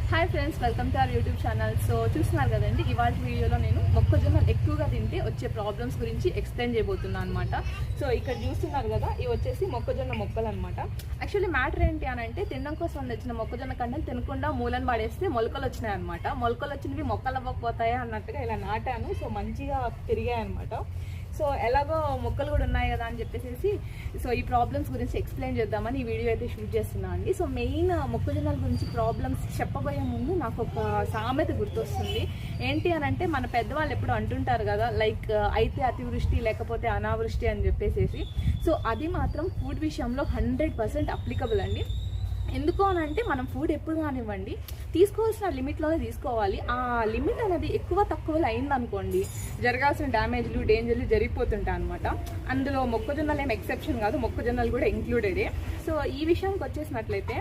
Hi friends, welcome to our YouTube channel. So చూస్తున్నారు కదండి, ఇవాళ వీడియోలో నేను మొక్కజొన్నలు ఎక్కువగా తింటే వచ్చే ప్రాబ్లమ్స్ గురించి ఎక్స్ప్లెయిన్ చేయబోతున్నాను అనమాట. సో ఇక్కడ చూస్తున్నారు కదా, ఇవి వచ్చేసి మొక్కజొన్న మొక్కలు అనమాట. యాక్చువల్లీ మ్యాటర్ ఏంటి అని అంటే, తినడం కోసం తెచ్చిన మొక్కజొన్న కండలు తినకుండా మూలను పడేస్తే మొలకలు వచ్చినాయి అనమాట. మొలకలు వచ్చినవి మొక్కలు అవ్వకపోతాయా అన్నట్టుగా ఇలా నాటాను. సో మంచిగా పెరిగాయి అనమాట. సో ఎలాగో మొక్కలు కూడా ఉన్నాయి కదా అని చెప్పేసి సో ఈ ప్రాబ్లమ్స్ గురించి ఎక్స్ప్లెయిన్ చేద్దామని ఈ వీడియో అయితే షూట్ చేస్తున్నాను అండి. సో మెయిన్ మొక్కజొన్నల గురించి ప్రాబ్లమ్స్ చెప్పబోయే ముందు నాకు ఒక సామెత గుర్తొస్తుంది. ఏంటి అని అంటే, మన పెద్దవాళ్ళు ఎప్పుడు అంటుంటారు కదా, లైక్ అయితే అతివృష్టి లేకపోతే అనావృష్టి అని చెప్పేసి. సో అది మాత్రం ఫుడ్ విషయంలో 100% అప్లికబుల్ అండి. ఎందుకు అని అంటే, మనం ఫుడ్ ఎప్పుడు కానివ్వండి తీసుకోవాల్సిన లిమిట్లోనే తీసుకోవాలి. ఆ లిమిట్ అనేది ఎక్కువ తక్కువలో అయిందనుకోండి, జరగాల్సిన డ్యామేజ్లు డేంజర్లు జరిగిపోతుంటాయి అనమాట. అందులో మొక్కజొన్నలు ఏం ఎక్సెప్షన్ కాదు, మొక్కజొన్నలు కూడా ఇంక్లూడెడే. సో ఈ విషయానికి వచ్చేసినట్లయితే,